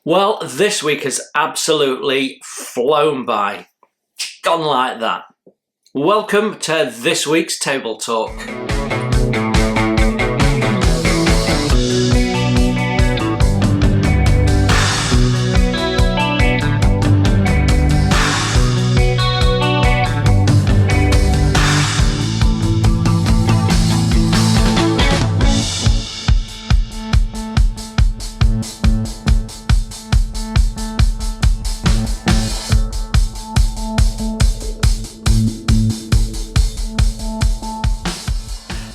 Well, this week has absolutely flown by. Gone like that. Welcome to this week's Table Talk.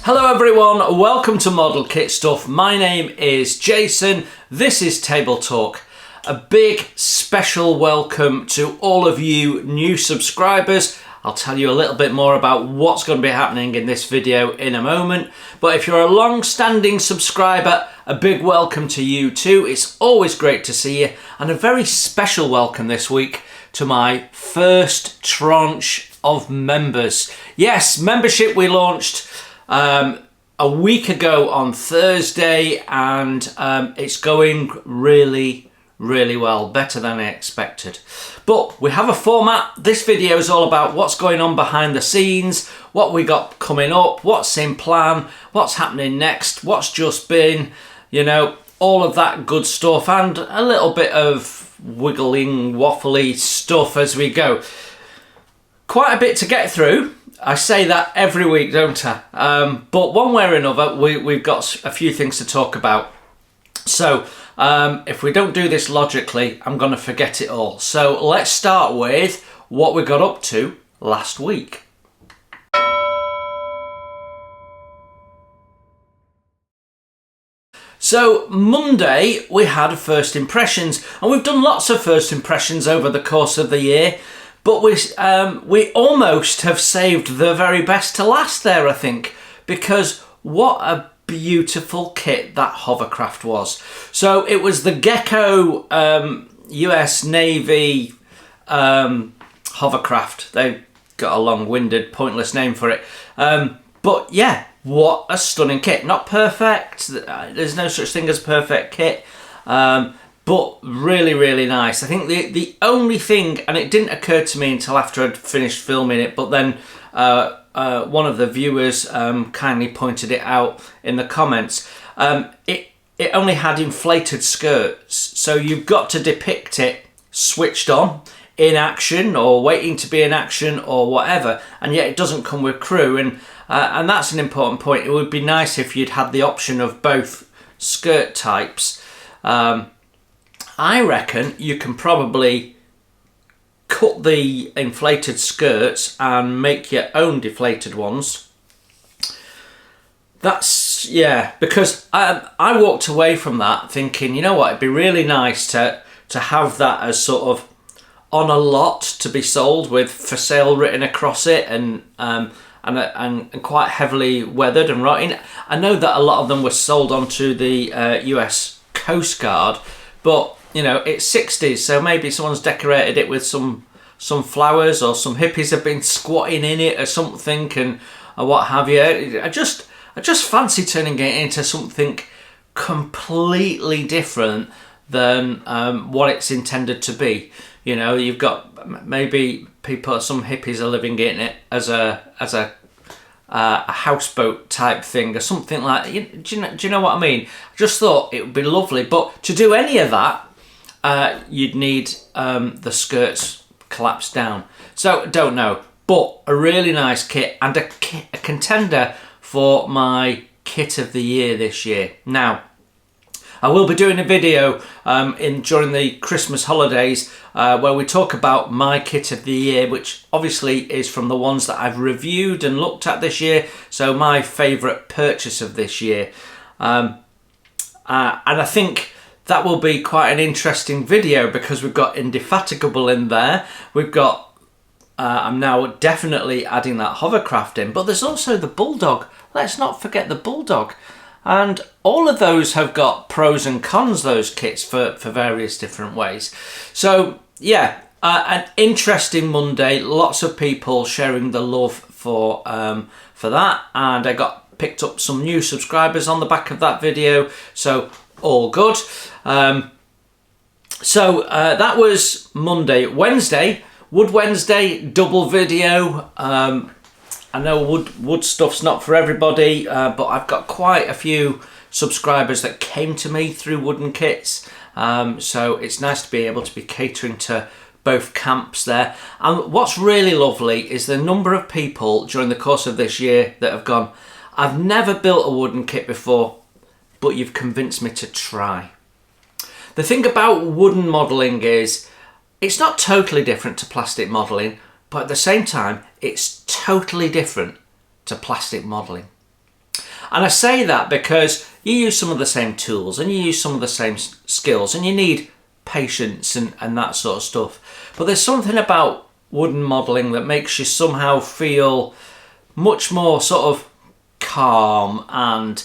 Hello everyone, welcome to Model Kit Stuff. My name is Jason, this is Table Talk. A big special welcome to all of you new subscribers. I'll tell you a little bit more about what's going to be happening in this video in a moment. But if you're a long-standing subscriber, a big welcome to you too. It's always great to see you. And a very special welcome this week to my first tranche of members. Yes, membership we launched a week ago on Thursday, and it's going really well, better than I expected. But we have a format. This video is all about what's going on behind the scenes, what we got coming up, what's in plan, what's happening next, what's just been, you know, all of that good stuff, and a little bit of wiggling, waffly stuff as we go. Quite a bit to get through. I say that every week, don't I? But one way or another, we've got a few things to talk about. So if we don't do this logically, I'm going to forget it all. So let's start with what we got up to last week. So Monday we had first impressions, and we've done lots of first impressions over the course of the year. But we almost have saved the very best to last there, I think, because what a beautiful kit that hovercraft was. So it was the Gecko US Navy hovercraft. They got a long-winded, pointless name for it. But yeah, what a stunning kit. Not perfect. There's no such thing as perfect kit. But really nice. I think the only thing, and it didn't occur to me until after I'd finished filming it, but then one of the viewers kindly pointed it out in the comments. It only had inflated skirts, so you've got to depict it switched on, in action, or waiting to be in action, or whatever, and yet it doesn't come with crew, and that's an important point. It would be nice if you'd had the option of both skirt types. I reckon you can probably cut the inflated skirts and make your own deflated ones. That's, yeah, because I walked away from that thinking, you know what, it'd be really nice to have that as sort of on a lot to be sold with for sale written across it, and quite heavily weathered and rotting. I know that a lot of them were sold onto the US Coast Guard, but you know, it's 60s, so maybe someone's decorated it with some flowers, or some hippies have been squatting in it or something, and what have you. I just fancy turning it into something completely different than what it's intended to be. You know, you've got maybe some hippies are living in it as a houseboat type thing or something like that. Do you know what I mean? I just thought it would be lovely, but to do any of that, you'd need the skirts collapsed down. So don't know, but a really nice kit, and a contender for my kit of the year this year. Now, I will be doing a video during the Christmas holidays where we talk about my kit of the year, which obviously is from the ones that I've reviewed and looked at this year. So my favourite purchase of this year, and I think that will be quite an interesting video because we've got Indefatigable in there. We've got, I'm now definitely adding that hovercraft in, but there's also the Bulldog. Let's not forget the Bulldog. And all of those have got pros and cons, those kits, for various different ways. So yeah, an interesting Monday. Lots of people sharing the love for that, and I picked up some new subscribers on the back of that video. So all good. So that was Monday. Wednesday, Wood Wednesday, double video. I know wood stuff's not for everybody, but I've got quite a few subscribers that came to me through Wooden Kits. So it's nice to be able to be catering to both camps there. And what's really lovely is the number of people during the course of this year that have gone, I've never built a wooden kit before, but you've convinced me to try. The thing about wooden modelling is it's not totally different to plastic modelling, but at the same time, it's totally different to plastic modelling. And I say that because you use some of the same tools and you use some of the same skills and you need patience and that sort of stuff. But there's something about wooden modelling that makes you somehow feel much more sort of calm and,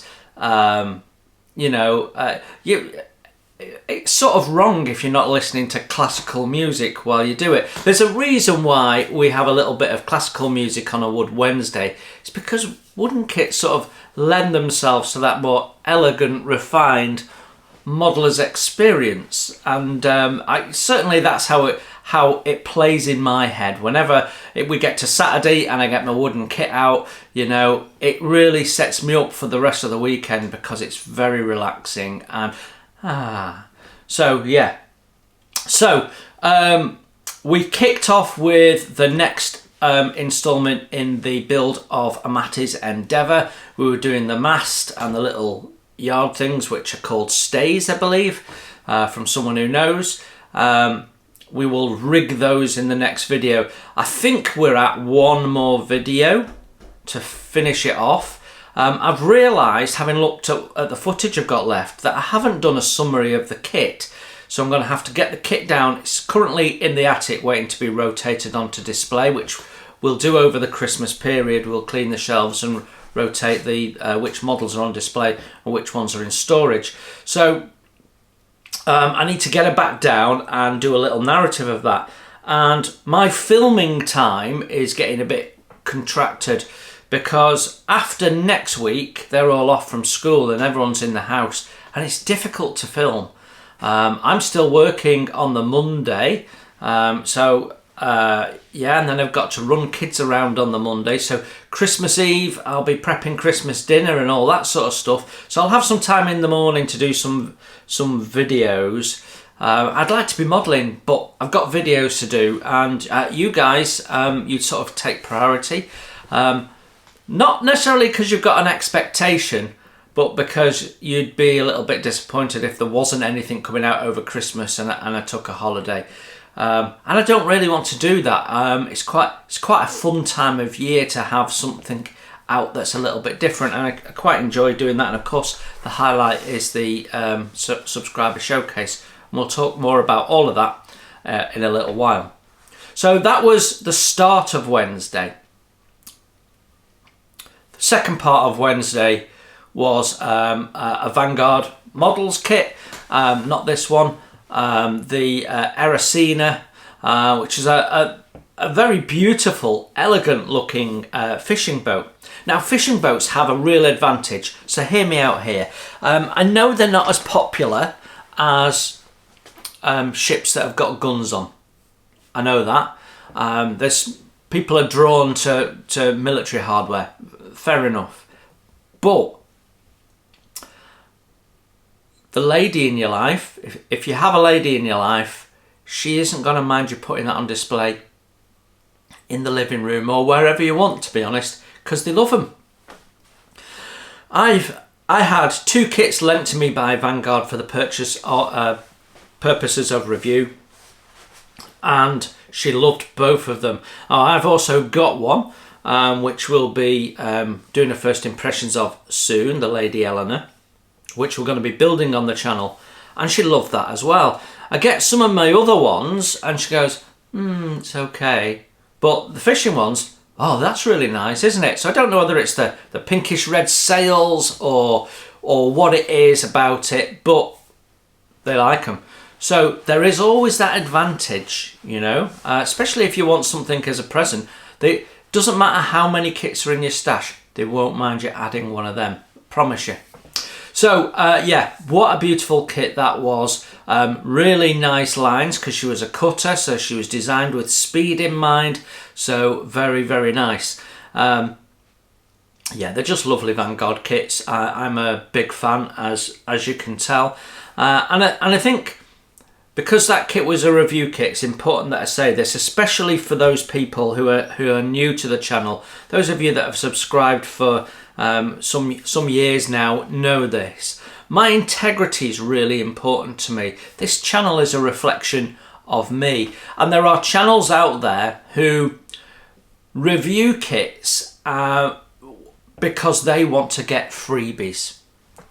it's sort of wrong if you're not listening to classical music while you do it. There's a reason why we have a little bit of classical music on a Wood Wednesday. It's because wooden kits sort of lend themselves to that more elegant, refined modeller's experience, and certainly that's how it plays in my head. Whenever we get to Saturday and I get my wooden kit out, it really sets me up for the rest of the weekend because it's very relaxing. And so we kicked off with the next instalment in the build of Amati's Endeavour. We were doing the mast and the little yard things, which are called stays, I believe, from someone who knows. We will rig those in the next video. I think we're at one more video to finish it off. I've realised, having looked at the footage I've got left, that I haven't done a summary of the kit. So I'm going to have to get the kit down. It's currently in the attic waiting to be rotated onto display, which we'll do over the Christmas period. We'll clean the shelves and rotate the which models are on display and which ones are in storage. So I need to get it back down and do a little narrative of that. And my filming time is getting a bit contracted because after next week they're all off from school and everyone's in the house and it's difficult to film. I'm still working on the Monday, and then I've got to run kids around on the Monday. So Christmas Eve, I'll be prepping Christmas dinner and all that sort of stuff. So I'll have some time in the morning to do some videos. I'd like to be modelling, but I've got videos to do, and you guys, you'd sort of take priority. Not necessarily because you've got an expectation, but because you'd be a little bit disappointed if there wasn't anything coming out over Christmas and I took a holiday. And I don't really want to do that. It's quite a fun time of year to have something out that's a little bit different, and I quite enjoy doing that. And of course, the highlight is the subscriber showcase, and we'll talk more about all of that in a little while. So that was the start of Wednesday. The second part of Wednesday was a Vanguard models kit, not this one, the Eracina, which is a very beautiful, elegant looking fishing boat. Now, fishing boats have a real advantage, so hear me out here. I know they're not as popular as ships that have got guns on. I know that. People are drawn to military hardware, fair enough. But the lady in your life, if you have a lady in your life, she isn't going to mind you putting that on display in the living room or wherever you want, to be honest, because they love them. I had 2 kits lent to me by Vanguard for the purposes of review, and she loved both of them. I've also got one which we'll be doing a first impressions of soon, the Lady Eleanor, which we're going to be building on the channel, and she loved that as well. I get some of my other ones and she goes, it's okay, but the fishing ones, oh, that's really nice, isn't it? So I don't know whether it's the pinkish red sails or what it is about it, but they like them. So there is always that advantage, especially if you want something as a present. It doesn't matter how many kits are in your stash, they won't mind you adding one of them, promise you. So, what a beautiful kit that was. Really nice lines because she was a cutter, so she was designed with speed in mind. So very, very nice. Yeah, they're just lovely Vanguard kits. I'm a big fan, as you can tell. And I think because that kit was a review kit, it's important that I say this, especially for those people who are new to the channel. Those of you that have subscribed for some years now know this. My integrity is really important to me. This channel is a reflection of me, and there are channels out there who review kits because they want to get freebies.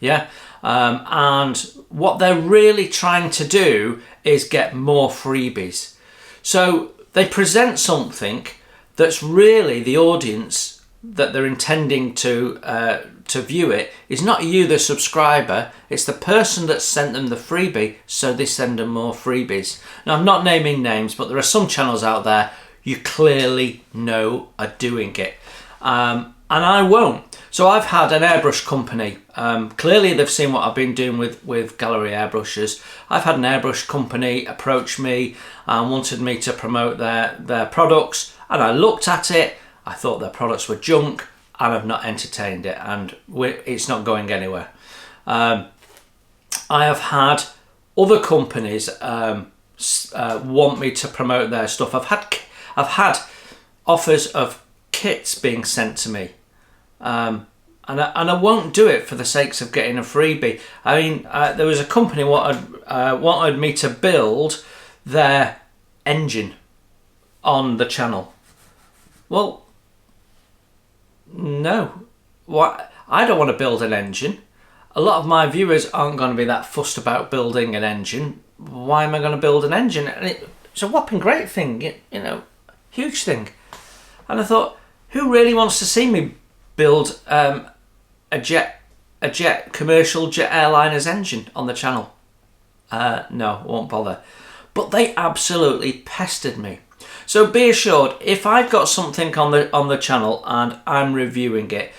Yeah. And what they're really trying to do is get more freebies. So they present something that's really the audience that they're intending to view it is not you, the subscriber. It's the person that sent them the freebie, so they send them more freebies. Now, I'm not naming names, but there are some channels out there you clearly know are doing it. And I won't. So I've had an airbrush company. Clearly they've seen what I've been doing with Gallery Airbrushes. I've had an airbrush company approach me and wanted me to promote their products. And I looked at it. I thought their products were junk and I've not entertained it. And it's not going anywhere. I have had other companies want me to promote their stuff. I've had offers of kits being sent to me. And I won't do it for the sakes of getting a freebie. I mean, there was a company wanted me to build their engine on the channel. Well, no. What? I don't want to build an engine. A lot of my viewers aren't going to be that fussed about building an engine. Why am I going to build an engine? And it's a whopping great thing, you know, huge thing. And I thought, who really wants to see me build a commercial jet airliner's engine on the channel? No, won't bother. But they absolutely pestered me. So be assured, if I've got something on the channel and I'm reviewing it,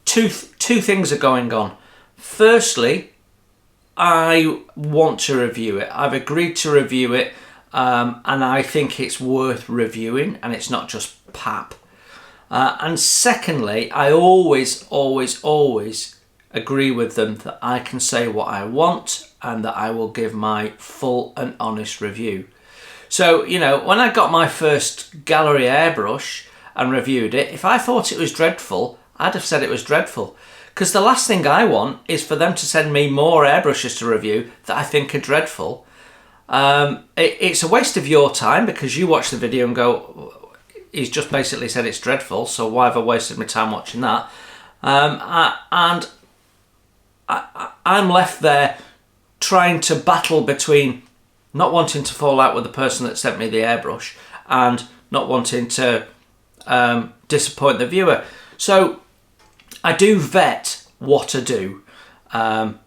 two things are going on. Firstly, I want to review it. I've agreed to review it, and I think it's worth reviewing, and it's not just pap. And secondly, I always agree with them that I can say what I want and that I will give my full and honest review. So, you know, when I got my first Gallery airbrush and reviewed it, if I thought it was dreadful, I'd have said it was dreadful. Because the last thing I want is for them to send me more airbrushes to review that I think are dreadful. It's a waste of your time because you watch the video and go, he's just basically said it's dreadful, so why have I wasted my time watching that? And I'm left there trying to battle between not wanting to fall out with the person that sent me the airbrush and not wanting to disappoint the viewer. So I do vet what to do.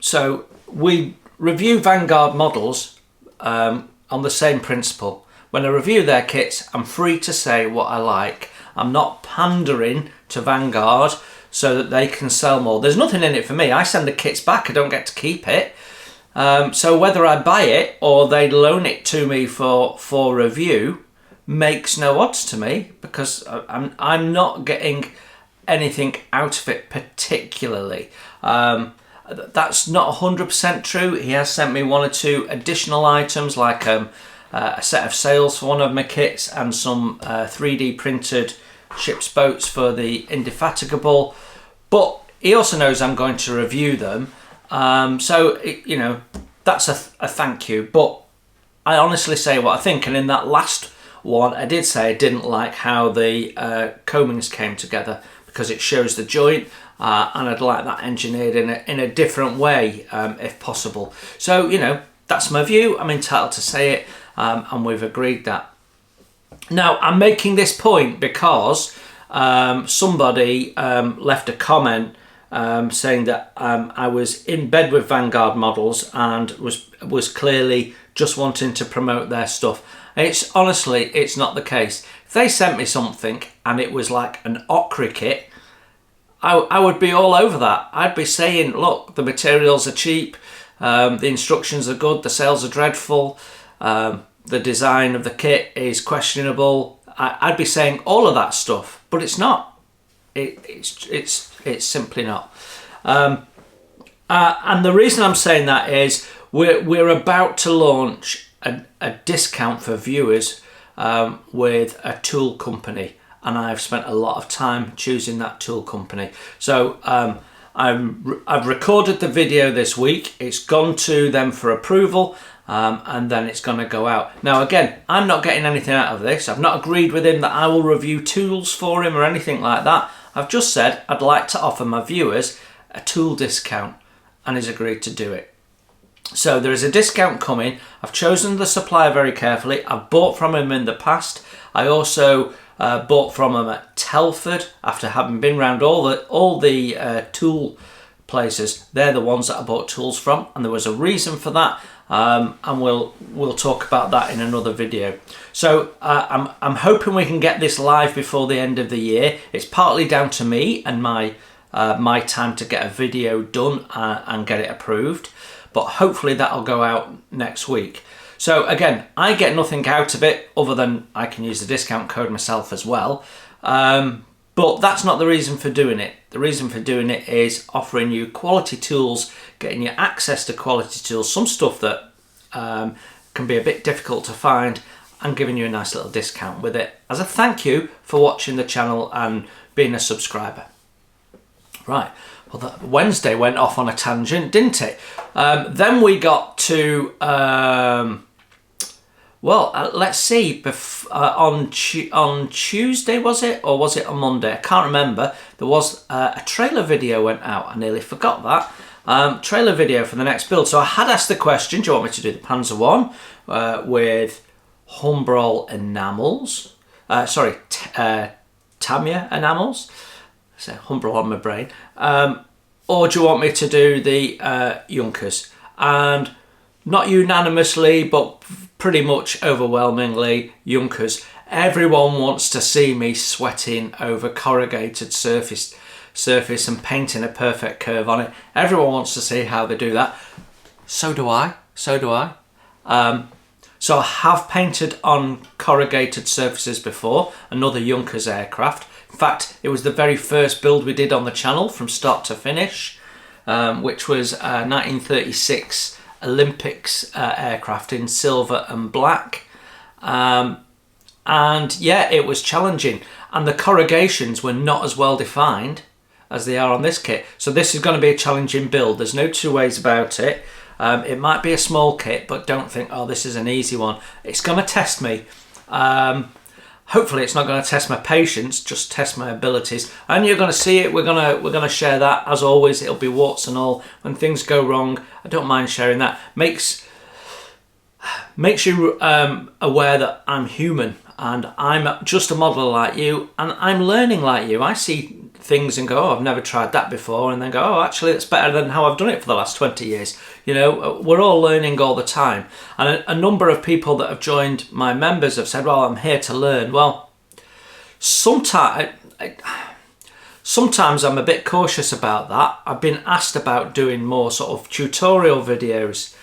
So we review Vanguard models on the same principle. When I review their kits, I'm free to say what I like. I'm not pandering to Vanguard so that they can sell more. There's nothing in it for me. I send the kits back. I don't get to keep it. So whether I buy it or they loan it to me for review makes no odds to me because I'm not getting anything out of it particularly. That's not 100% true. He has sent me one or two additional items like a set of sails for one of my kits and some 3D printed ship's boats for the Indefatigable. But he also knows I'm going to review them. You know, that's a thank you. But I honestly say what I think. And in that last one, I did say I didn't like how the combings came together because it shows the joint. And I'd like that engineered in a different way, if possible. So, you know, that's my view. I'm entitled to say it. And we've agreed that. Now, I'm making this point because somebody left a comment saying that I was in bed with Vanguard models and was clearly just wanting to promote their stuff. It's honestly, it's not the case. If they sent me something and it was like an Ocra kit, I would be all over that. I'd be saying, look, the materials are cheap. The instructions are good, the sales are dreadful, the design of the kit is questionable. I'd be saying all of that stuff, but it's not. It's simply not. And the reason I'm saying that is we're about to launch a discount for viewers with a tool company, and I've spent a lot of time choosing that tool company. So I've recorded the video this week. It's gone to them for approval, and then it's going to go out. Now again, I'm not getting anything out of this. I've not agreed with him that I will review tools for him or anything like that. I've just said I'd like to offer my viewers a tool discount, and he's agreed to do it. So there is a discount coming. I've chosen the supplier very carefully. I've bought from him in the past. I also bought from him at Telford after having been around all the tool places. They're the ones that I bought tools from, and there was a reason for that. And we'll talk about that in another video. So I'm hoping we can get this live before the end of the year. It's partly down to me and my time to get a video done and get it approved, but hopefully that'll go out next week. So again, I get nothing out of it other than I can use the discount code myself as well. But that's not the reason for doing it. The reason for doing it is offering you quality tools, getting you access to quality tools, some stuff that can be a bit difficult to find, and giving you a nice little discount with it as a thank you for watching the channel and being a subscriber. Right, well, that Wednesday went off on a tangent, didn't it? Then we got to, let's see, on Tuesday, was it? Or was it on Monday? I can't remember. There was a trailer video went out. I nearly forgot that. Trailer video for the next build. So I had asked the question, do you want me to do the Panzer 1 with Humbrol enamels? Tamiya enamels? So Humbrol on my brain. Or do you want me to do the Junkers? And not unanimously, but pretty much overwhelmingly, Junkers. Everyone wants to see me sweating over corrugated surface and painting a perfect curve on it. Everyone wants to see how they do that. So do I. So I have painted on corrugated surfaces before, another Junkers aircraft. In fact, it was the very first build we did on the channel from start to finish, which was 1936 Olympics aircraft in silver and black. And yeah, it was challenging. And the corrugations were not as well defined as they are on this kit. So this is going to be a challenging build. There's no two ways about it. It might be a small kit, but don't think, oh, this is an easy one. It's going to test me. Hopefully it's not going to test my patience, just test my abilities. And you're going to see it. We're going to share that. As always, it'll be warts and all. When things go wrong, I don't mind sharing that. Makes you aware that I'm human and I'm just a modeler like you, and I'm learning like you. I see things and go, oh, I've never tried that before, and then go, oh, actually it's better than how I've done it for the last 20 years. You know, we're all learning all the time. And a number of people that have joined my members have said, well, I'm here to learn. Well, sometimes I'm a bit cautious about that. I've been asked about doing more sort of tutorial videos,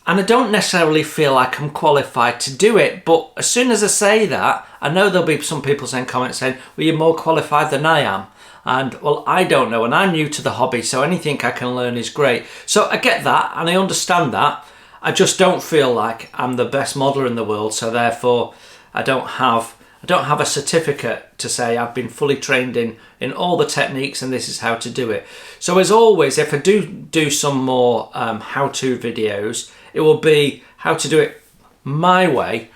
and I don't necessarily feel like I'm qualified to do it. But as soon as I say that, I know there'll be some people saying comments saying, well, you're more qualified than I am. And well, I don't know, and I'm new to the hobby, so anything I can learn is great. So I get that, and I understand that. I just don't feel like I'm the best modeler in the world, so therefore I don't have a certificate to say I've been fully trained in all the techniques and this is how to do it. So as always, if I do some more how-to videos, it will be how to do it my way,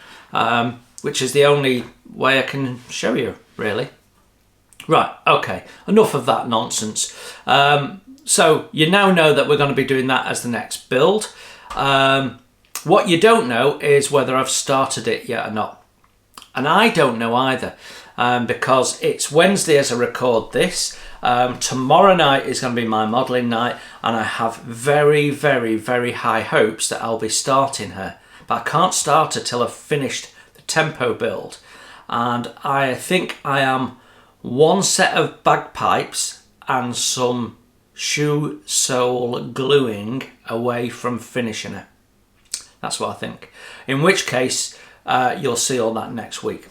which is the only way I can show you, really. Right, okay, enough of that nonsense. So you now know that we're going to be doing that as the next build. What you don't know is whether I've started it yet or not. And I don't know either, because it's Wednesday as I record this. Tomorrow night is going to be my modelling night, and I have very, very, very high hopes that I'll be starting her. But I can't start her till I've finished the tempo build. And I think I am one set of bagpipes and some shoe sole gluing away from finishing it. That's what I think. In which case, you'll see all that next week.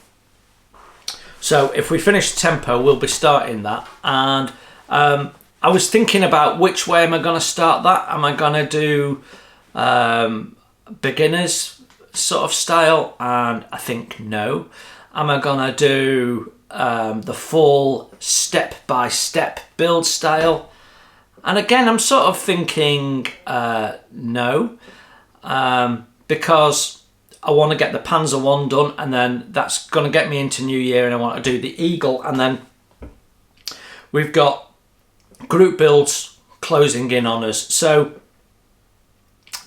So if we finish tempo, we'll be starting that. And I was thinking about which way am I going to start that. Am I going to do beginners sort of style? And I think no. Am I going to do the full step-by-step build style? And again, I'm sort of thinking no, because I want to get the Panzer 1 done, and then that's going to get me into New Year, and I want to do the Eagle, and then we've got group builds closing in on us. So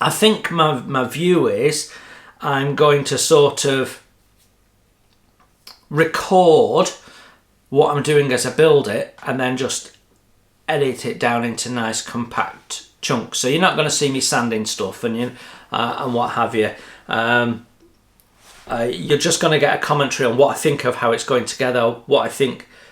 I think my view is I'm going to sort of record what I'm doing as I build it, and then just edit it down into nice compact chunks. So you're not going to see me sanding stuff and what have you. You're just going to get a commentary on what I think of how it's going together,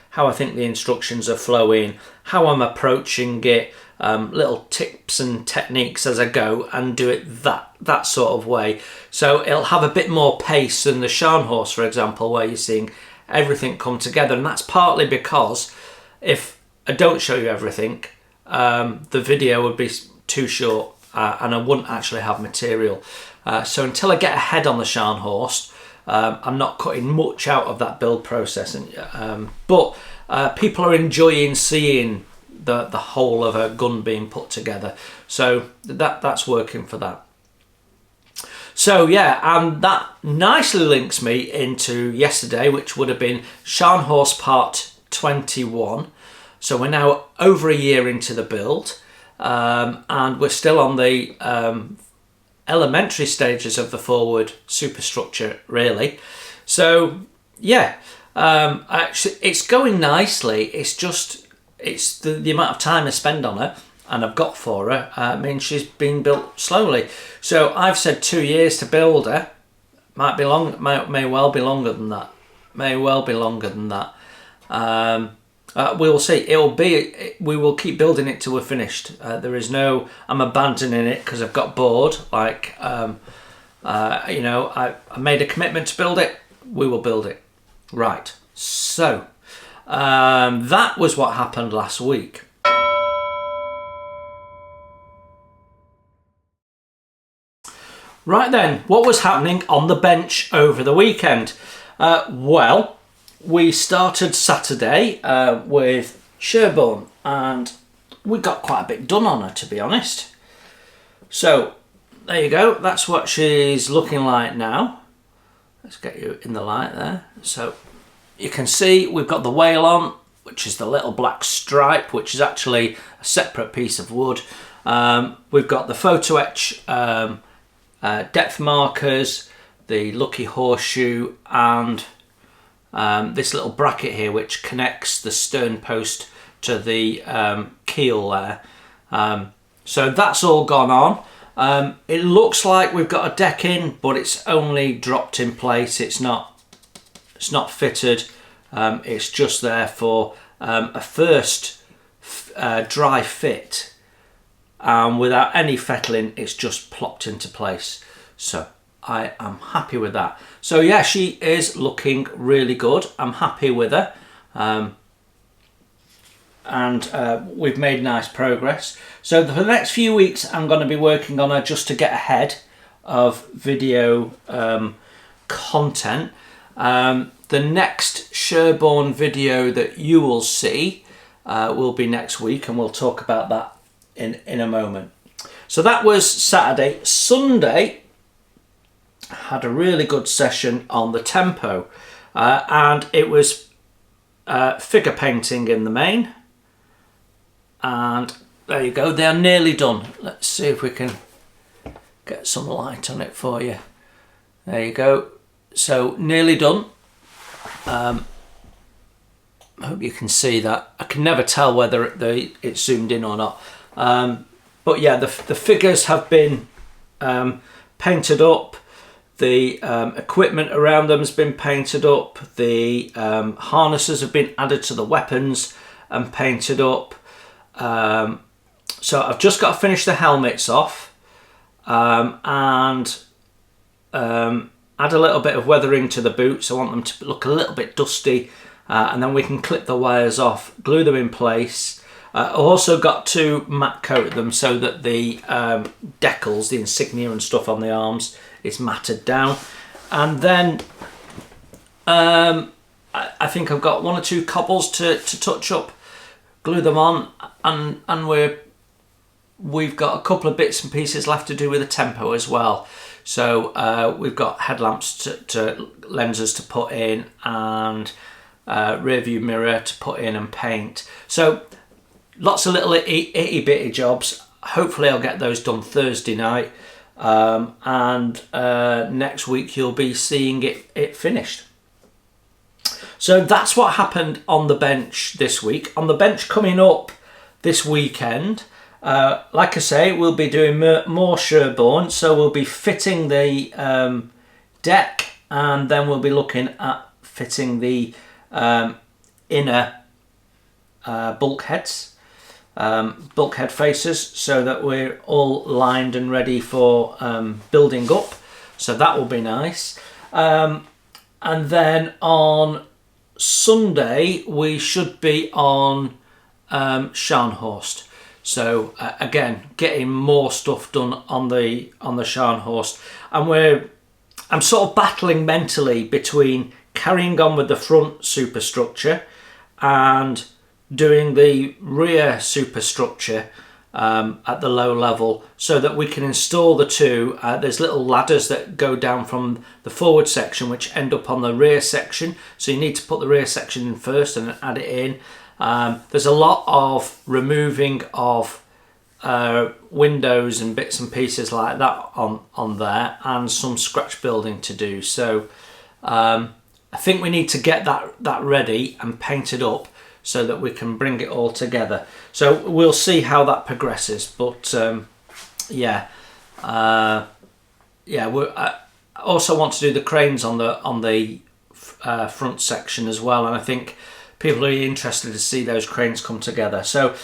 how I think the instructions are flowing, how I'm approaching it, little tips and techniques as I go, and do it that sort of way. So it'll have a bit more pace than the Scharnhorst, for example, where you're seeing everything come together. And that's partly because if I don't show you everything, the video would be too short, and I wouldn't actually have material. So until I get ahead on the Scharnhorst, I'm not cutting much out of that build process. But people are enjoying seeing the whole of a gun being put together. So that's working for that. So yeah, and that nicely links me into yesterday, which would have been Scharnhorst Part 21. So we're now over a year into the build, and we're still on the elementary stages of the forward superstructure, really. So yeah, actually it's going nicely. It's the amount of time I spend on her and I've got for her means she's been built slowly. So I've said 2 years to build her. May well be longer than that. We will see. We will keep building it till we're finished. I'm abandoning it because I've got bored. I made a commitment to build it. We will build it. Right. So that was what happened last week. Right then, what was happening on the bench over the weekend? Well, we started Saturday with Sherborne, and we got quite a bit done on her, to be honest. So there you go, that's what she's looking like now. Let's get you in the light there. So you can see we've got the whale on, which is the little black stripe, which is actually a separate piece of wood. We've got the photo etch depth markers, the lucky horseshoe, and this little bracket here which connects the stern post to the keel there. So that's all gone on. It looks like we've got a deck in, but it's only dropped in place. It's not fitted. It's just there for a first dry fit, and without any fettling, it's just plopped into place. So I am happy with that. So yeah, she is looking really good. I'm happy with her. And we've made nice progress. So for the next few weeks, I'm going to be working on her just to get ahead of video content. The next Sherborne video that you will see will be next week, and we'll talk about that in a moment. So that was Saturday. Sunday, had a really good session on the tempo, and it was figure painting in the main. And there you go, they're nearly done. Let's see if we can get some light on it for you. There you go, so nearly done. I hope you can see that. I can never tell whether it's zoomed in or not. But yeah, the figures have been painted up. The equipment around them has been painted up. The harnesses have been added to the weapons and painted up. So I've just got to finish the helmets off and add a little bit of weathering to the boots. I want them to look a little bit dusty, and then we can clip the wires off, glue them in place. I've also got to matte coat them so that the decals, the insignia and stuff on the arms is matted down. And then I think I've got 1 or 2 cobbles to touch up, glue them on, and we've got a couple of bits and pieces left to do with the tempo as well. So we've got headlamps to lenses to put in, and rear view mirror to put in and paint. So lots of little itty bitty jobs. Hopefully I'll get those done Thursday night, and next week you'll be seeing it finished. So that's what happened on the bench this week. On the bench coming up this weekend, like I say, we'll be doing more Sherborne. So we'll be fitting the deck, and then we'll be looking at fitting the inner bulkheads, bulkhead faces, so that we're all lined and ready for building up. So that will be nice. And then on Sunday we should be on Scharnhorst. So again, getting more stuff done on the Scharnhorst, and I'm sort of battling mentally between carrying on with the front superstructure and doing the rear superstructure at the low level, so that we can install the two. There's little ladders that go down from the forward section which end up on the rear section, so you need to put the rear section in first and add it in. There's a lot of removing of windows and bits and pieces like that on there, and some scratch building to do. So I think we need to get that ready and painted up so that we can bring it all together. So we'll see how that progresses. But I also want to do the cranes on the front section as well, and I think people are interested to see those cranes come together. So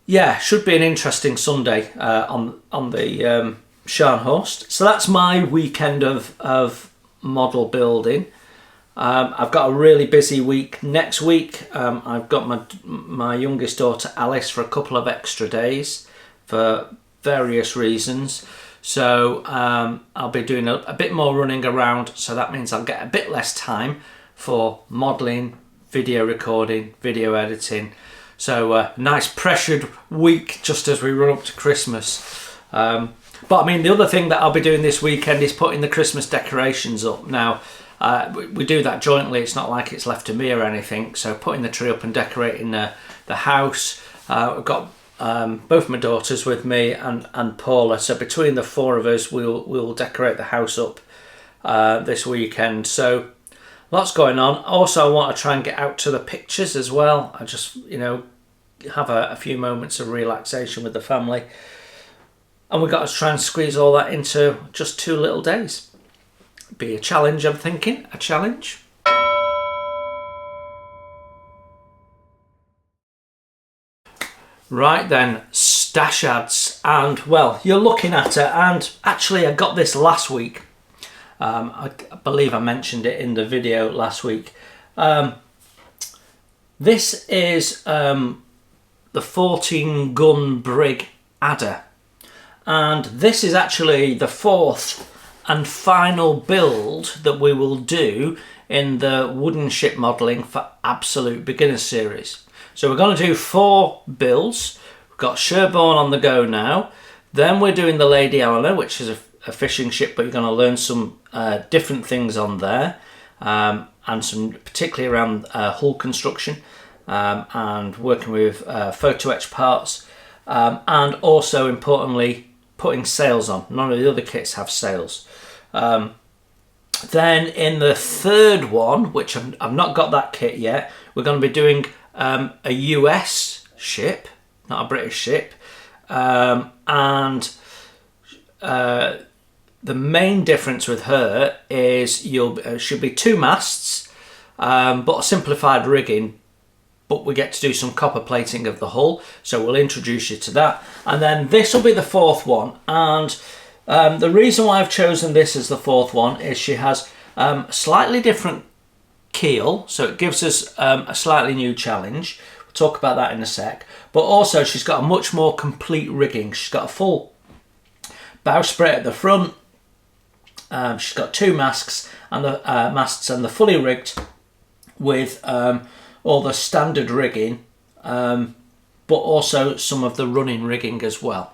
yeah, should be an interesting Sunday on the Scharnhorst. So that's my weekend of model building. I've got a really busy week next week. I've got my youngest daughter Alice for a couple of extra days for various reasons. So I'll be doing a bit more running around, so that means I'll get a bit less time for modelling, video recording, video editing. So nice pressured week just as we run up to Christmas. But I mean, the other thing that I'll be doing this weekend is putting the Christmas decorations up. Now, we do that jointly. It's not like it's left to me or anything. So putting the tree up and decorating the house. I've got both my daughters with me and Paula. So between the four of us, we'll decorate the house up this weekend. So lots going on. Also, I want to try and get out to the pictures as well. I just, have a few moments of relaxation with the family. And we've got to try and squeeze all that into just 2 little days. Be a challenge, I'm thinking. A challenge. Right then, stash ads. And, well, you're looking at it. And actually, I got this last week. I believe I mentioned it in the video last week. This is the 14-gun brig adder. And this is actually the 4th and final build that we will do in the wooden ship modelling for Absolute Beginner series. So we're going to do 4 builds. We've got Sherborne on the go now. Then we're doing the Lady Eleanor, which is a fishing ship, but you're going to learn some different things on there, and some particularly around hull construction and working with photo etch parts, and also importantly putting sails on. None of the other kits have sails. Then in the 3rd one, which I've not got that kit yet, we're going to be doing a US ship, not a British ship, and the main difference with her is should be 2 masts, but a simplified rigging but we get to do some copper plating of the hull, so we'll introduce you to that. And then this will be the fourth one, and the reason why I've chosen this as the fourth one is she has a slightly different keel, so it gives us a slightly new challenge. We'll talk about that in a sec. But also she's got a much more complete rigging. She's got a full bowsprit at the front. She's got two masts and the fully rigged with all the standard rigging, but also some of the running rigging as well.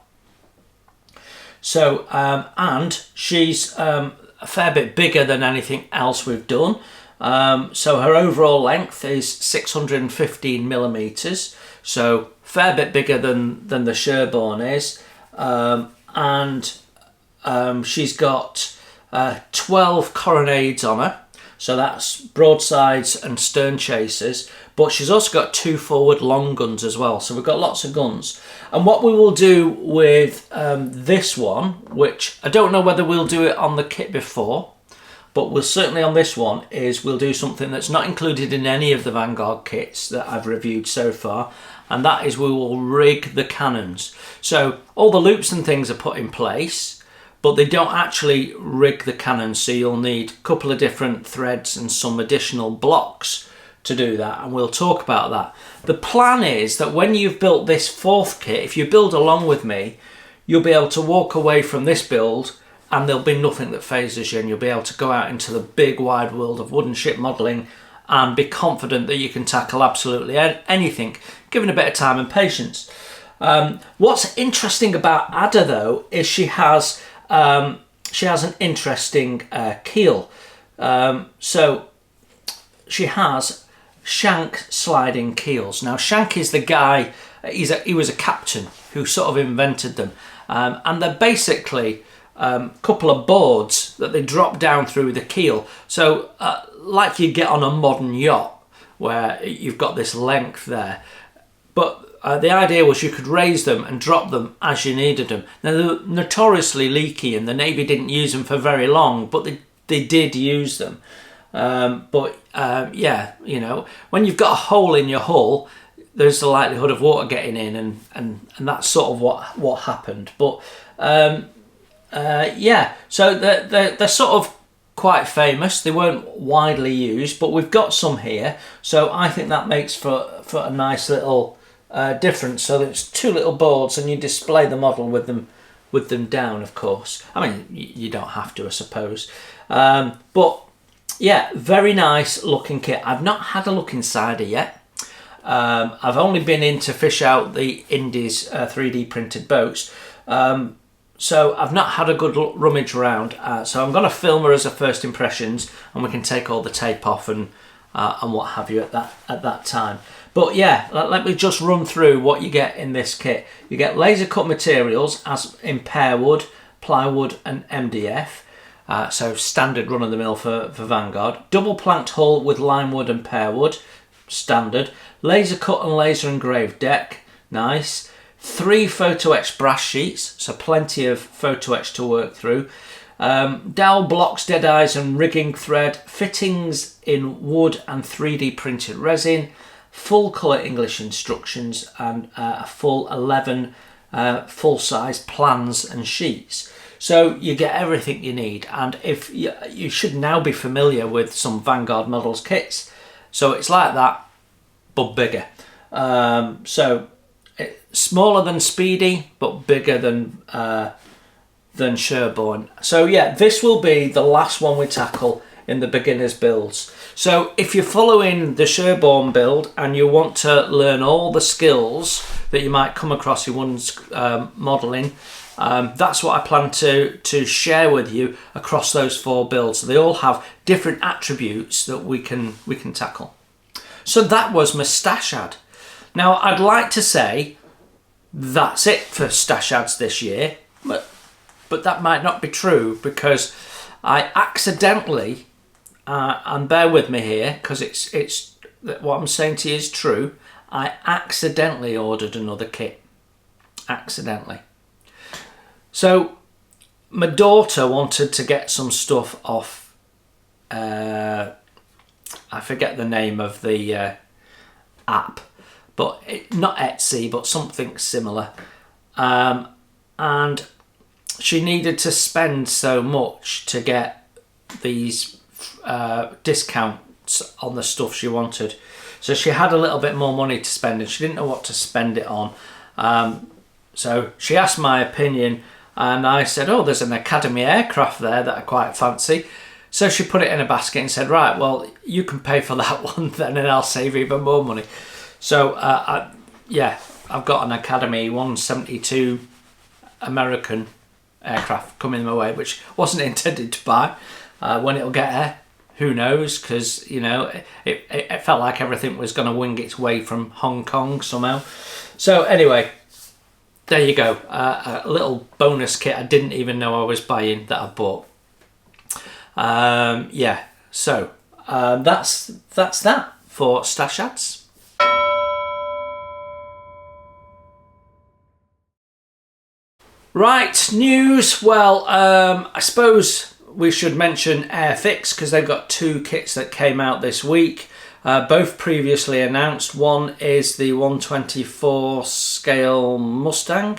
So and she's a fair bit bigger than anything else we've done. So her overall length is 615 millimeters, so fair bit bigger than the Sherborne is, and she's got 12 carronades on her, so that's broadsides and stern chasers, but she's also got 2 forward long guns as well, so we've got lots of guns. And what we will do with this one, which I don't know whether we'll do it on the kit before, but we'll certainly on this one, is we'll do something that's not included in any of the Vanguard kits that I've reviewed so far, and that is we will rig the cannons. So all the loops and things are put in place, but they don't actually rig the cannons, so you'll need a couple of different threads and some additional blocks to do that, and we'll talk about that. The plan is that when you've built this fourth kit, if you build along with me, you'll be able to walk away from this build and there'll be nothing that phases you, and you'll be able to go out into the big wide world of wooden ship modelling and be confident that you can tackle absolutely anything, given a bit of time and patience. What's interesting about Ada though is she has an interesting keel. So she has shank sliding keels. Now Shank is the guy, he was a captain who sort of invented them, and they're basically a couple of boards that they drop down through the keel. So like you get on a modern yacht where you've got this length there, but the idea was you could raise them and drop them as you needed them. Now they're notoriously leaky and the Navy didn't use them for very long, but they did use them. Yeah, you know, when you've got a hole in your hull, there's the likelihood of water getting in, and that's sort of what happened. But yeah, so they're sort of quite famous. They weren't widely used, but we've got some here, so I think that makes for a nice little difference. So there's 2 little boards, and you display the model with them down, of course. I mean, you don't have to, I suppose, but yeah, very nice looking kit. I've not had a look inside it yet. I've only been in to fish out the Indies 3D printed boats, so I've not had a good rummage around. So I'm going to film her as a first impressions, and we can take all the tape off and what have you at that time. But yeah, let me just run through what you get in this kit. You get laser cut materials as in pear wood, plywood and MDF. So standard run of the mill for Vanguard. Double planked hull with lime wood and pear wood, standard. Laser cut and laser engraved deck, nice. 3 photo etched brass sheets, so plenty of photo etch to work through. Dowel blocks, dead eyes and rigging thread, fittings in wood and 3D printed resin, full colour English instructions, and a full 11 full size plans and sheets. So you get everything you need, and if you should now be familiar with some Vanguard models kits. So it's like that, but bigger. So it's smaller than Speedy, but bigger than Sherborne. So yeah, this will be the last one we tackle in the beginners builds. So if you're following the Sherborne build and you want to learn all the skills that you might come across in one's modelling, that's what I plan to share with you across those 4 builds. So they all have different attributes that we can tackle. So that was my stash ad. Now I'd like to say that's it for stash ads this year, but that might not be true, because I accidentally, and bear with me here because it's what I'm saying to you is true, I accidentally ordered another kit. Accidentally. So my daughter wanted to get some stuff off, I forget the name of the app, but not Etsy, but something similar. And she needed to spend so much to get these discounts on the stuff she wanted. So she had a little bit more money to spend and she didn't know what to spend it on. So she asked my opinion and I said, oh, there's an Academy aircraft there that I quite fancy. So she put it in a basket and said, right, well, you can pay for that one then and I'll save even more money. So, I've got an Academy 172 American aircraft coming my way, which wasn't intended to buy. When it'll get here, who knows? Because, you know, it felt like everything was going to wing its way from Hong Kong somehow. So anyway, there you go. A little bonus kit I didn't even know I was buying that I bought. So that's that for Stash Ads. Right, news. Well, I suppose we should mention Airfix because they've got 2 kits that came out this week, both previously announced. One is the 124 scale Mustang,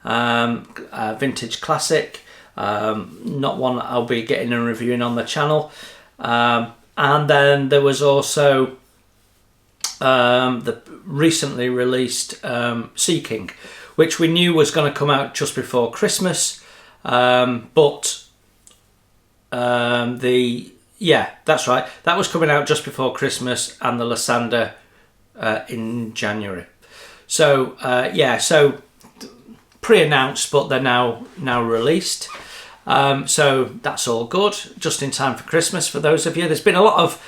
vintage classic, not one I'll be getting and reviewing on the channel. And then there was also the recently released Sea King, which we knew was going to come out just before Christmas, that's right, that was coming out just before Christmas, and the Lysander in January. So so pre-announced, but they're now released. So that's all good, just in time for Christmas for those of you. There's been a lot of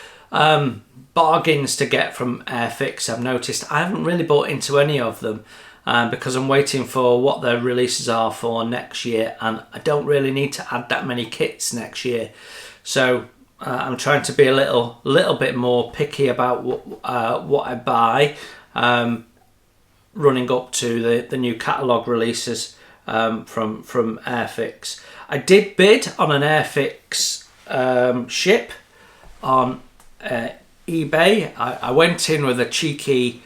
bargains to get from Airfix, I've noticed. I haven't really bought into any of them because I'm waiting for what their releases are for next year, and I don't really need to add that many kits next year. So I'm trying to be a little bit more picky about what I buy, running up to the new catalogue releases from Airfix. I did bid on an Airfix ship on eBay. I went in with a cheeky,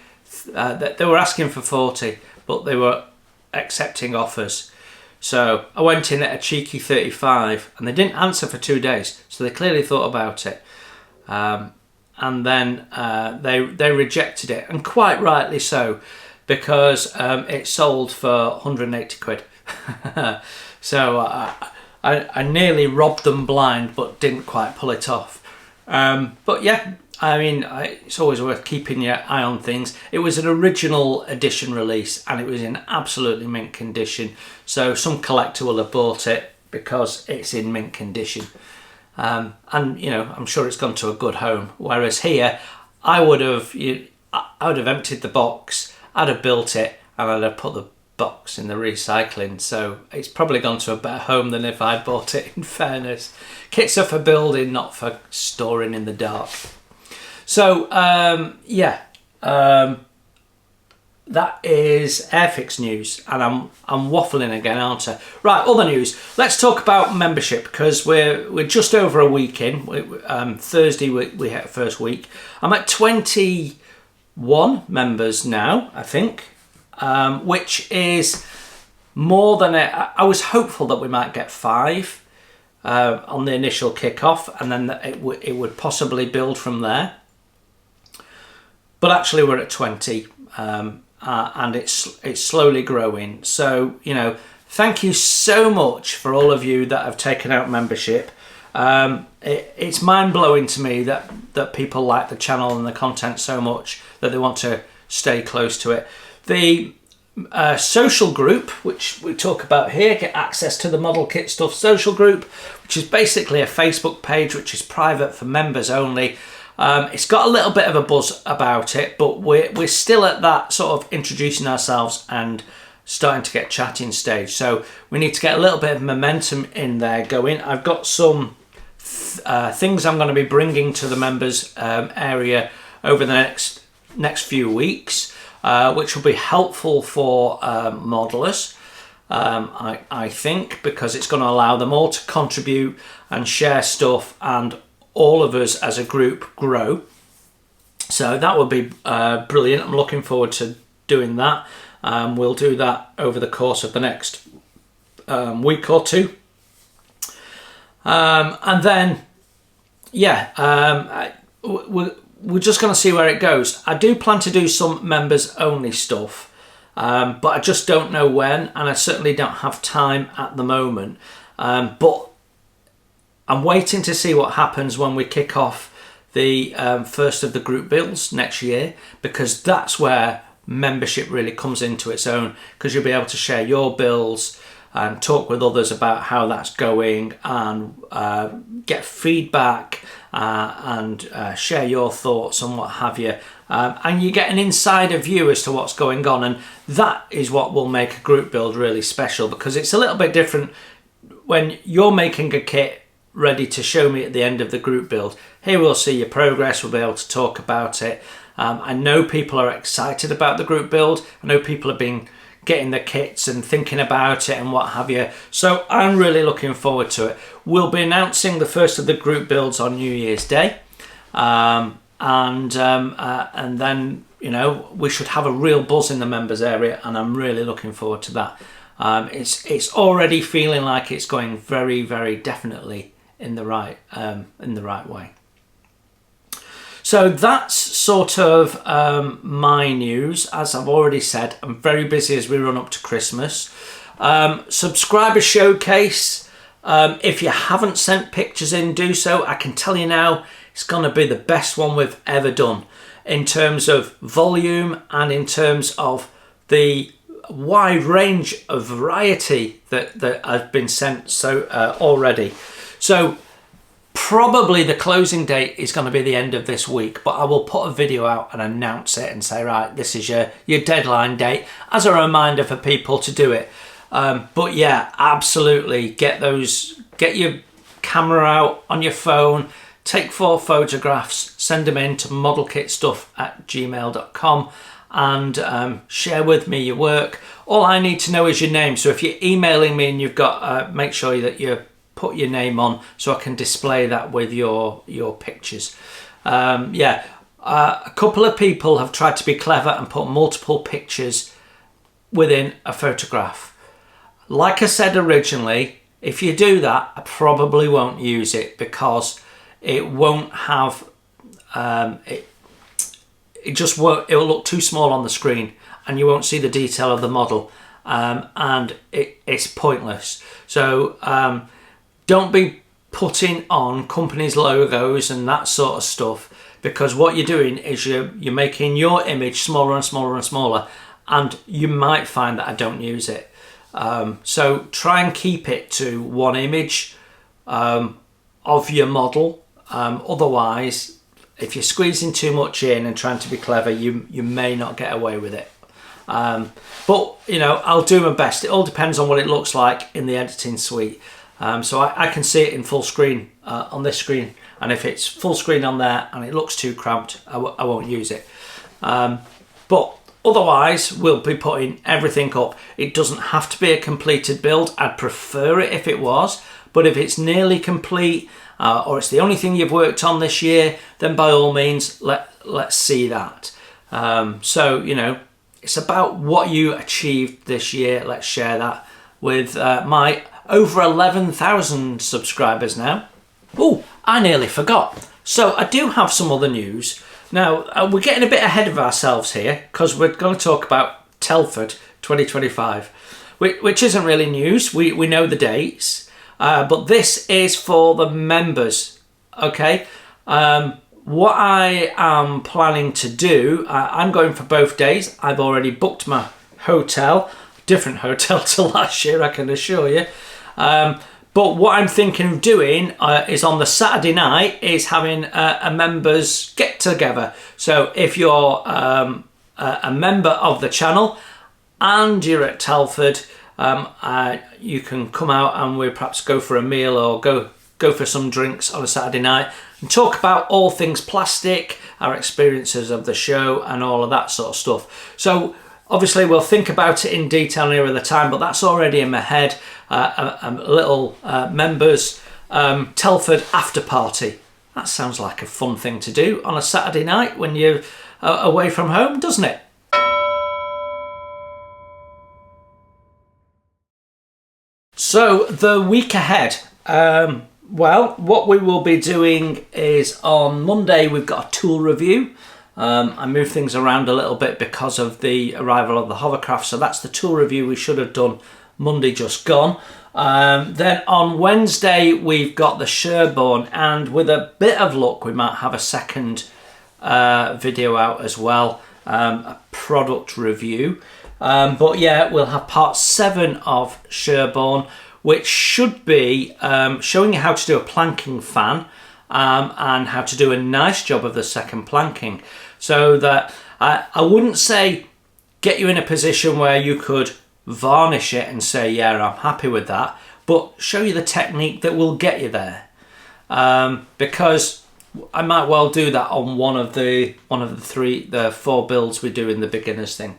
they were asking for 40, but they were accepting offers. So I went in at a cheeky 35 and they didn't answer for 2 days. So they clearly thought about it. And then they rejected it, and quite rightly so, because it sold for 180 quid. So I nearly robbed them blind, but didn't quite pull it off. But yeah, I mean, it's always worth keeping your eye on things. It was an original edition release and it was in absolutely mint condition. So some collector will have bought it because it's in mint condition. And, you know, I'm sure it's gone to a good home. Whereas here, I would have emptied the box, I'd have built it, and I'd have put the box in the recycling. So it's probably gone to a better home than if I bought it, in fairness. Kits are for building, not for storing in the dark. So, that is Airfix news, and I'm waffling again, aren't I? Right, other news. Let's talk about membership, because we're just over a week in. Thursday we hit first week. I'm at 21 members now, I think, which is more than I was hopeful that we might get 5 on the initial kickoff, and then it would possibly build from there. But actually we're at 20, and it's slowly growing. So, you know, thank you so much for all of you that have taken out membership. It's mind-blowing to me that people like the channel and the content so much that they want to stay close to it. The social group, which we talk about here, get access to the Model Kit Stuff social group, which is basically a Facebook page which is private for members only. It's got a little bit of a buzz about it, but we're still at that sort of introducing ourselves and starting to get chatting stage. So we need to get a little bit of momentum in there going. I've got some things I'm going to be bringing to the members area over the next few weeks, which will be helpful for modelers. I think, because it's going to allow them all to contribute and share stuff, and all of us as a group grow. So that would be brilliant. I'm looking forward to doing that. We'll do that over the course of the next week or two. And then, we're just going to see where it goes. I do plan to do some members only stuff, but I just don't know when, and I certainly don't have time at the moment. But I'm waiting to see what happens when we kick off the first of the group builds next year, because that's where membership really comes into its own, because you'll be able to share your builds and talk with others about how that's going, and get feedback and share your thoughts and what have you. And you get an insider view as to what's going on, and that is what will make a group build really special, because it's a little bit different when you're making a kit ready to show me at the end of the group build. Here we'll see your progress, we'll be able to talk about it. I know people are excited about the group build. I know people have been getting the kits and thinking about it and what have you. So I'm really looking forward to it. We'll be announcing the first of the group builds on New Year's Day. And then, you know, we should have a real buzz in the members area, and I'm really looking forward to that. It's already feeling like it's going very, very definitely in the right way. So that's sort of my news. As I've already said, I'm very busy as we run up to Christmas. Subscriber showcase. If you haven't sent pictures in, do so. I can tell you now, it's going to be the best one we've ever done in terms of volume and in terms of the wide range of variety that has been sent already. So probably the closing date is going to be the end of this week, but I will put a video out and announce it and say, right, this is your deadline date, as a reminder for people to do it. But yeah, absolutely, get your camera out on your phone, take 4 photographs, send them in to modelkitstuff@gmail.com, and share with me your work. All I need to know is your name. So if you're emailing me and you've got, make sure that you put your name on so I can display that with your pictures. A couple of people have tried to be clever and put multiple pictures within a photograph. Like I said originally, if you do that, I probably won't use it, because it won't have it just won't, it will look too small on the screen and you won't see the detail of the model, and it's pointless. So don't be putting on companies' logos and that sort of stuff, because what you're doing is you're making your image smaller and smaller and smaller, and you might find that I don't use it. So try and keep it to one image of your model. Otherwise, if you're squeezing too much in and trying to be clever, you may not get away with it. But you know, I'll do my best. It all depends on what it looks like in the editing suite. So I can see it in full screen on this screen, and if it's full screen on there and it looks too cramped, I won't use it. But otherwise, we'll be putting everything up. It doesn't have to be a completed build. I'd prefer it if it was, but if it's nearly complete, or it's the only thing you've worked on this year, then by all means, let's see that. So, you know, it's about what you achieved this year. Let's share that with my over 11,000 subscribers now. Oh, I nearly forgot. So I do have some other news. Now, we're getting a bit ahead of ourselves here, because we're going to talk about Telford 2025, which isn't really news. We know the dates, but this is for the members, okay? What I am planning to do, I'm going for both days. I've already booked my hotel, different hotel to last year, I can assure you. But what I'm thinking of doing is on the Saturday night is having a members get together. So if you're a member of the channel and you're at Telford, you can come out and we'll perhaps go for a meal or go for some drinks on a Saturday night and talk about all things plastic, our experiences of the show and all of that sort of stuff. So obviously we'll think about it in detail nearer the time, but that's already in my head. A little members Telford after party. That sounds like a fun thing to do on a Saturday night when you're away from home, doesn't it? So the week ahead, well, what we will be doing is on Monday we've got a tool review. I moved things around a little bit because of the arrival of the hovercraft, so that's the tool review we should have done Monday just gone. Then on Wednesday we've got the Sherborne, and with a bit of luck we might have a second video out as well, a product review. But yeah, we'll have part 7 of Sherborne, which should be showing you how to do a planking fan and how to do a nice job of the second planking. So that I wouldn't say get you in a position where you could varnish it and say, yeah, I'm happy with that, but show you the technique that will get you there. Because I might well do that on one of the 4 builds we do in the beginners thing.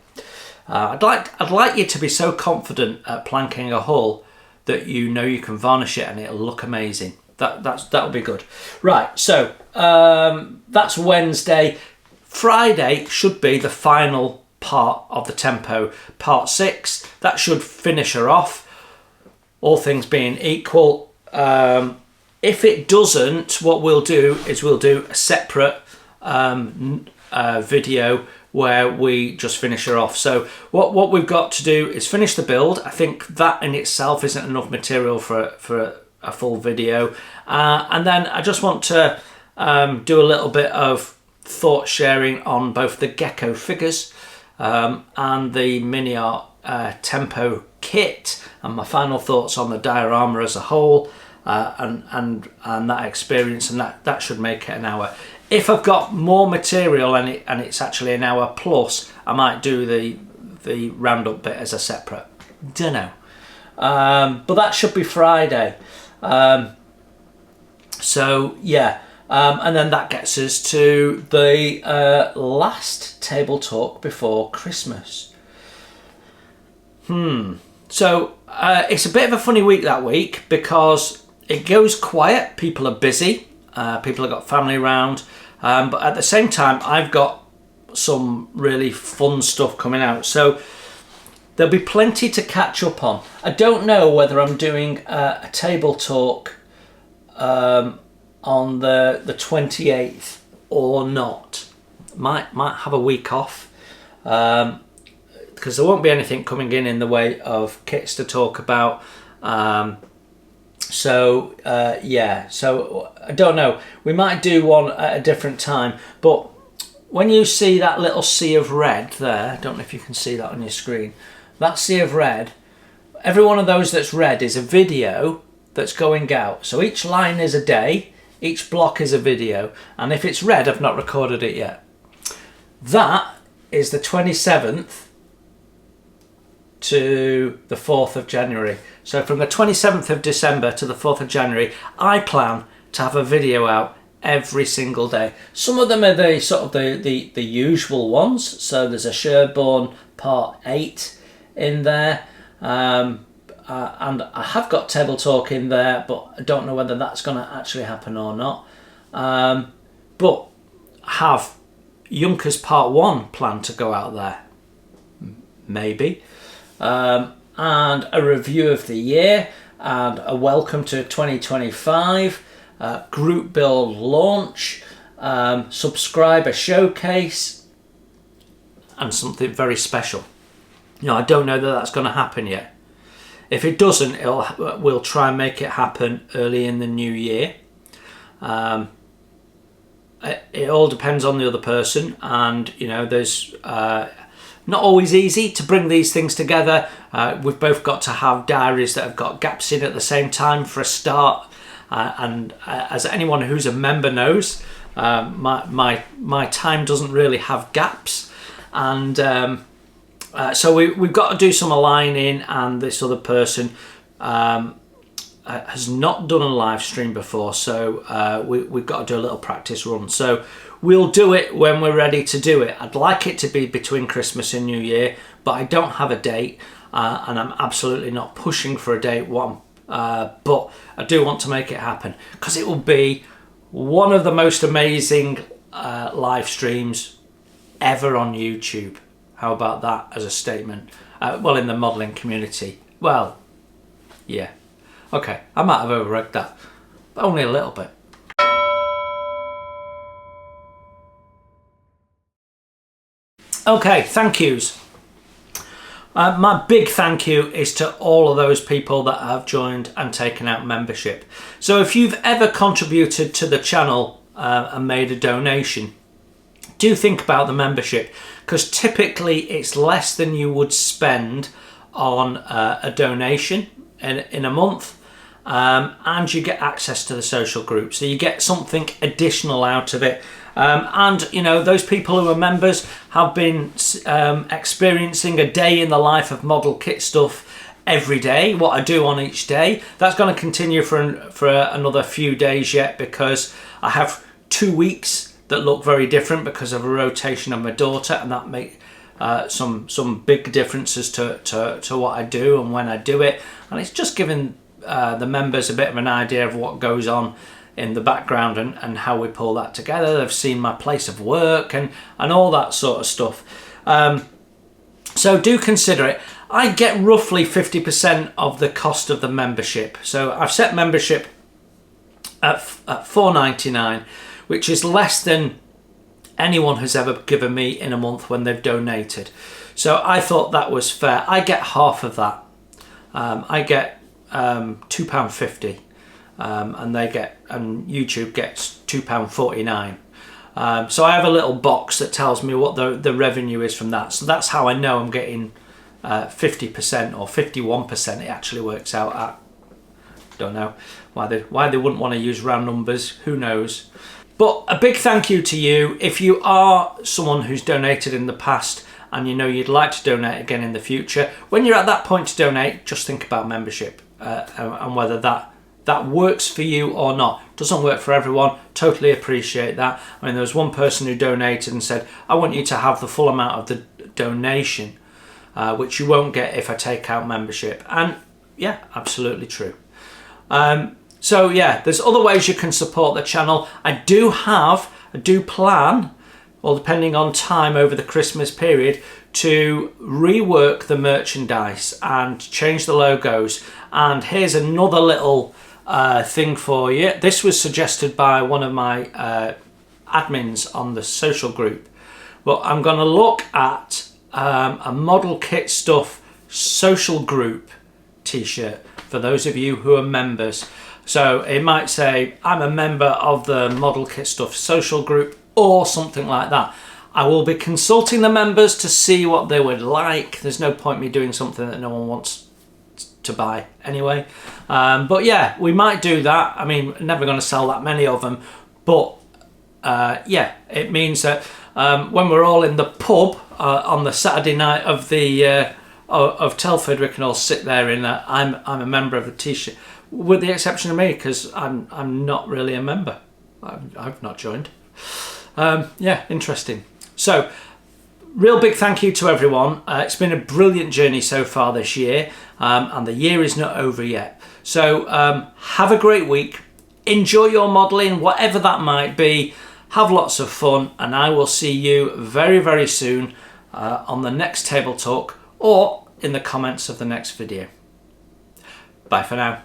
I'd like you to be so confident at planking a hull that you know you can varnish it and it'll look amazing. That'll be good. Right, so that's Wednesday. Friday should be the final part of the tempo, part 6. That should finish her off, all things being equal. If it doesn't, what we'll do is we'll do a separate video where we just finish her off. So what we've got to do is finish the build. I think that in itself isn't enough material for a full video. And then I just want to do a little bit of thought sharing on both the Gecko figures and the Mini Art Tempo kit, and my final thoughts on the diorama as a whole, and that experience, and that should make it an hour. If I've got more material and it's actually an hour plus, I might do the roundup bit as a separate. Dunno. But that should be Friday. So yeah, and then that gets us to the last table talk before Christmas. So it's a bit of a funny week that week because it goes quiet. People are busy. People have got family around. But at the same time, I've got some really fun stuff coming out. So there'll be plenty to catch up on. I don't know whether I'm doing a table talk on the 28th or not. Might have a week off. Because there won't be anything coming in the way of kits to talk about. Yeah, so I don't know. We might do one at a different time. But when you see that little sea of red there, I don't know if you can see that on your screen. That sea of red, every one of those that's red is a video that's going out. So each line is a day, each block is a video. And if it's red, I've not recorded it yet. That is the 27th to the 4th of January. So from the 27th of December to the 4th of January, I plan to have a video out every single day. Some of them are the sort of the usual ones. So there's a Sherborne part 8 in there. And I have got Table Talk in there, but I don't know whether that's going to actually happen or not. But I have Junkers part 1 planned to go out there. Maybe. And a review of the year, and a welcome to 2025, group build launch, subscriber showcase, and something very special. You know, I don't know that that's going to happen yet. If it doesn't, we'll try and make it happen early in the new year. It all depends on the other person, and you know, there's not always easy to bring these things together. We've both got to have diaries that have got gaps in at the same time for a start. And as anyone who's a member knows, my time doesn't really have gaps. And so we've got to do some aligning, and this other person has not done a live stream before, so we've got to do a little practice run. So we'll do it when we're ready to do it. I'd like it to be between Christmas and New Year, but I don't have a date, and I'm absolutely not pushing for a date one. But I do want to make it happen because it will be one of the most amazing live streams ever on YouTube. How about that as a statement? Well, in the modelling community. Well, yeah. Okay, I might have overread that, but only a little bit. Okay, thank yous. My big thank you is to all of those people that have joined and taken out membership. So if you've ever contributed to the channel and made a donation, do think about the membership, because typically it's less than you would spend on a donation in a month, and you get access to the social group, so you get something additional out of it. And you know, those people who are members have been experiencing a day in the life of Model Kit Stuff every day, what I do on each day. That's going to continue for another few days yet, because I have 2 weeks that look very different because of a rotation of my daughter, and that make some big differences to what I do and when I do it. And it's just giving the members a bit of an idea of what goes on in the background and how we pull that together. They've seen my place of work and all that sort of stuff. So do consider it. I get roughly 50% of the cost of the membership. So I've set membership at $4.99, which is less than anyone has ever given me in a month when they've donated. So I thought that was fair. I get half of that. I get £2.50. And YouTube gets £2.49. So I have a little box that tells me what the revenue is from that. So that's how I know I'm getting 50% or 51%. It actually works out at. Don't know why they wouldn't want to use round numbers. Who knows? But a big thank you to you. If you are someone who's donated in the past and you know you'd like to donate again in the future, when you're at that point to donate, just think about membership and whether that works for you or not. Doesn't work for everyone. Totally appreciate that. I mean, there was one person who donated and said, I want you to have the full amount of the donation, which you won't get if I take out membership. And yeah, absolutely true. So yeah, there's other ways you can support the channel. I do plan, well, depending on time over the Christmas period, to rework the merchandise and change the logos. And here's another little thing for you. This was suggested by one of my admins on the social group. But I'm going to look at a Model Kit Stuff social group t-shirt for those of you who are members. So it might say, I'm a member of the Model Kit Stuff social group or something like that. I will be consulting the members to see what they would like. There's no point me doing something that no one wants to buy anyway. But yeah, we might do that. I mean, never going to sell that many of them. But yeah, it means that when we're all in the pub on the Saturday night of the of Telford, we can all sit there in I'm a member of the t-shirt, with the exception of me, because I'm not really a member. I've not joined. Yeah, interesting. So real big thank you to everyone. It's been a brilliant journey so far this year, and the year is not over yet. So have a great week. Enjoy your modelling, whatever that might be. Have lots of fun, and I will see you very, very soon on the next Table Talk or in the comments of the next video. Bye for now.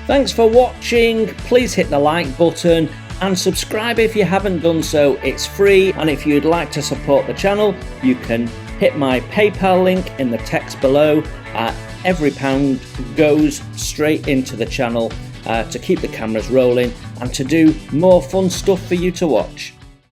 Thanks for watching. Please hit the like button and subscribe if you haven't done so. It's free, and if you'd like to support the channel, you can hit my PayPal link in the text below. Every pound goes straight into the channel to keep the cameras rolling and to do more fun stuff for you to watch.